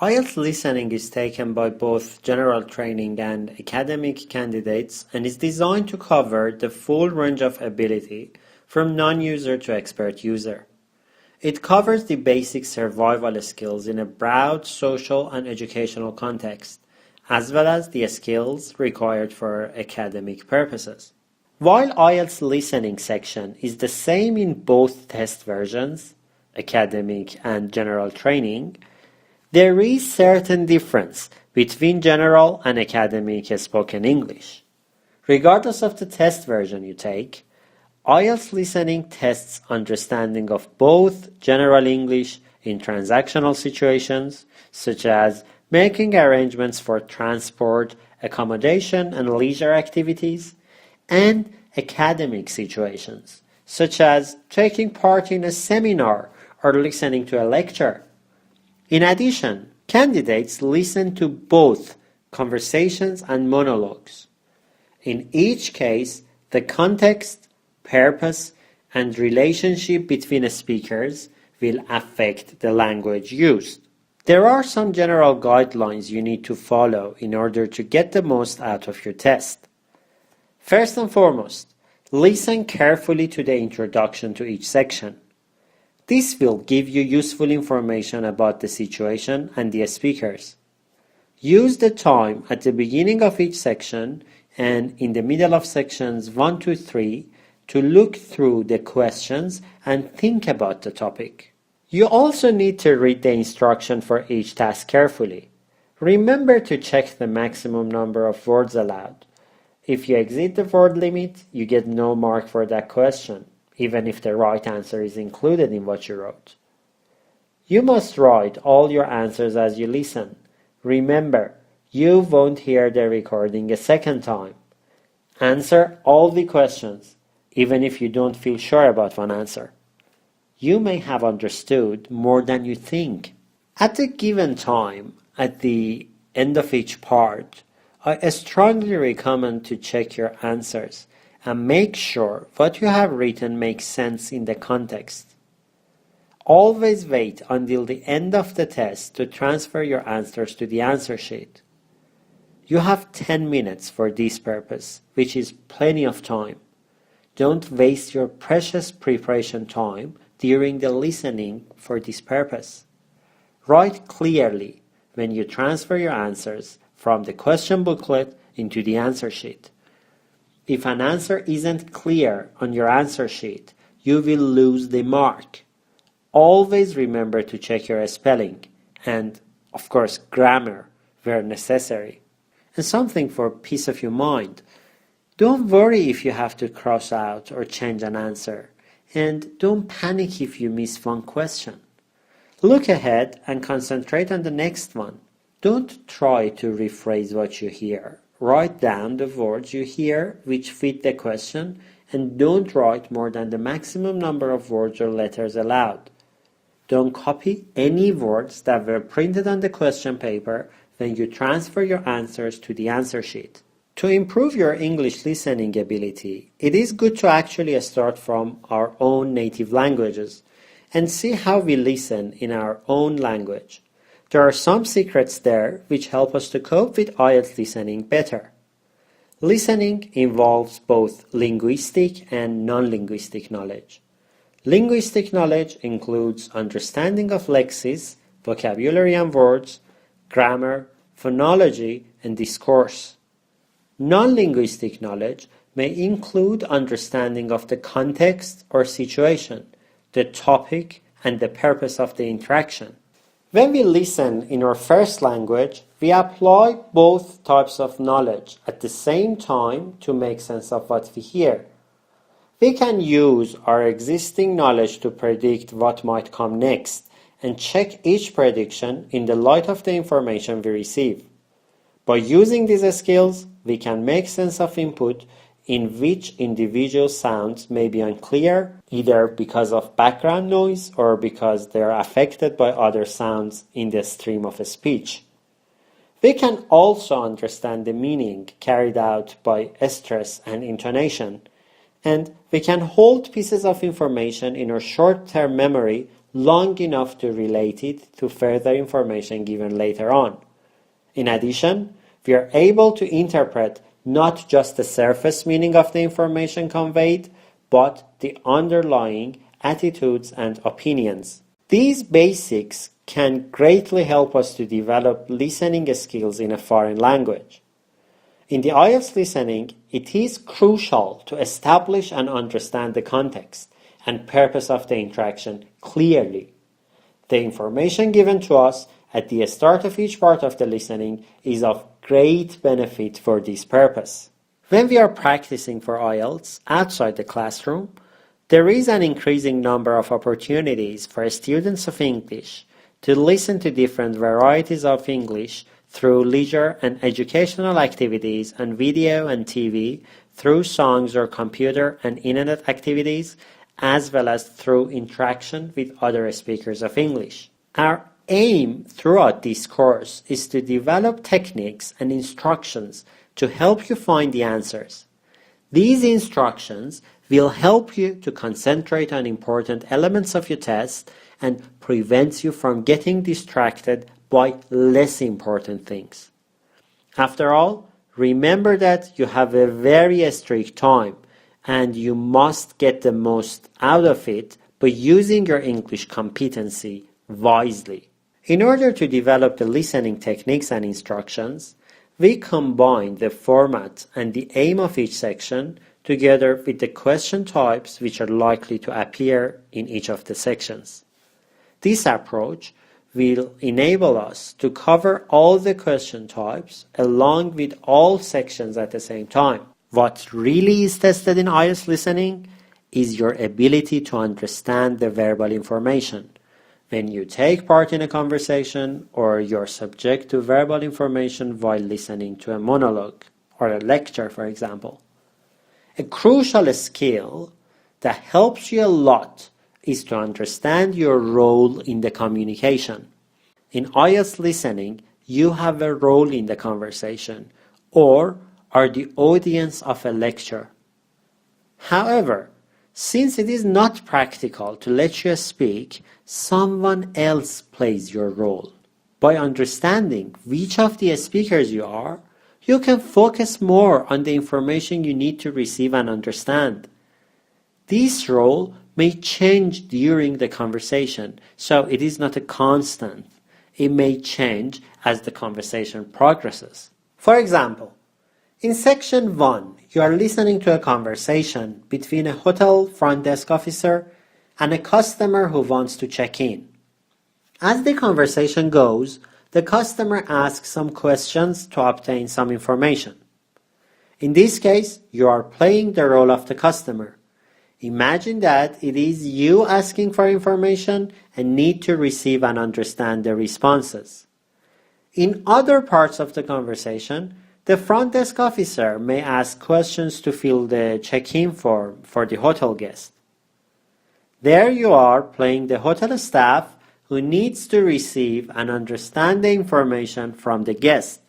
IELTS listening is taken by both general training and academic candidates and is designed to cover the full range of ability from non-user to expert user. It covers the basic survival skills in a broad social and educational context, as well as the skills required for academic purposes. While IELTS listening section is the same in both test versions, academic and general training, there is certain difference between general and academic spoken English. Regardless of the test version you take, IELTS listening tests understanding of both general English in transactional situations, such as making arrangements for transport, accommodation, and leisure activities, and academic situations, such as taking part in a seminar or listening to a lecture. In addition, candidates listen to both conversations and monologues. In each case, the context, purpose, and relationship between speakers will affect the language used. There are some general guidelines you need to follow in order to get the most out of your test. First and foremost, listen carefully to the introduction to each section. This will give you useful information about the situation and the speakers. Use the time at the beginning of each section and in the middle of sections 1 to 3 to look through the questions and think about the topic. You also need to read the instruction for each task carefully. Remember to check the maximum number of words allowed. If you exceed the word limit, you get no mark for that question, even if the right answer is included in what you wrote. You must write all your answers as you listen. Remember, you won't hear the recording a second time. Answer all the questions, even if you don't feel sure about one answer. You may have understood more than you think. At a given time, at the end of each part, I strongly recommend to check your answers and make sure what you have written makes sense in the context. Always wait until the end of the test to transfer your answers to the answer sheet. You have 10 minutes for this purpose, which is plenty of time. Don't waste your precious preparation time during the listening for this purpose. Write clearly when you transfer your answers from the question booklet into the answer sheet. If an answer isn't clear on your answer sheet, you will lose the mark. Always remember to check your spelling and, of course, grammar where necessary. And something for peace of your mind. Don't worry if you have to cross out or change an answer. And don't panic if you miss one question. Look ahead and concentrate on the next one. Don't try to rephrase what you hear. Write down the words you hear which fit the question and don't write more than the maximum number of words or letters allowed. Don't copy any words that were printed on the question paper when you transfer your answers to the answer sheet. To improve your English listening ability, it is good to actually start from our own native languages and see how we listen in our own language. There are some secrets there which help us to cope with IELTS listening better. Listening involves both linguistic and non-linguistic knowledge. Linguistic knowledge includes understanding of lexemes, vocabulary and words, grammar, phonology, and discourse. Non-linguistic knowledge may include understanding of the context or situation, the topic, and the purpose of the interaction. When we listen in our first language, we apply both types of knowledge at the same time to make sense of what we hear. We can use our existing knowledge to predict what might come next and check each prediction in the light of the information we receive. By using these skills, we can make sense of input in which individual sounds may be unclear, either because of background noise or because they are affected by other sounds in the stream of speech. We can also understand the meaning carried out by stress and intonation, and we can hold pieces of information in our short-term memory long enough to relate it to further information given later on. In addition, we are able to interpret not just the surface meaning of the information conveyed, but the underlying attitudes and opinions. These basics can greatly help us to develop listening skills in a foreign language. In the IELTS listening, it is crucial to establish and understand the context and purpose of the interaction clearly. The information given to us at the start of each part of the listening is of great benefit for this purpose. When we are practicing for IELTS outside the classroom, there is an increasing number of opportunities for students of English to listen to different varieties of English through leisure and educational activities on video and TV, through songs or computer and internet activities, as well as through interaction with other speakers of English. Our aim throughout this course is to develop techniques and instructions to help you find the answers. These instructions will help you to concentrate on important elements of your test and prevent you from getting distracted by less important things. After all, remember that you have a very strict time and you must get the most out of it by using your English competency wisely. In order to develop the listening techniques and instructions, we combine the format and the aim of each section together with the question types which are likely to appear in each of the sections. This approach will enable us to cover all the question types along with all sections at the same time. What really is tested in IELTS listening is your ability to understand the verbal information. When you take part in a conversation or you're subject to verbal information while listening to a monologue or a lecture, for example. A crucial skill that helps you a lot is to understand your role in the communication. In IELTS listening, you have a role in the conversation or are the audience of a lecture. However, since it is not practical to let you speak, someone else plays your role. By understanding which of the speakers you are, you can focus more on the information you need to receive and understand. This role may change during the conversation, so it is not a constant. It may change as the conversation progresses. For example, in section 1, you are listening to a conversation between a hotel front desk officer and a customer who wants to check in. As the conversation goes, the customer asks some questions to obtain some information. In this case, you are playing the role of the customer. Imagine that it is you asking for information and need to receive and understand the responses. In other parts of the conversation, the front desk officer may ask questions to fill the check-in form for the hotel guest. There you are playing the hotel staff who needs to receive and understand the information from the guest.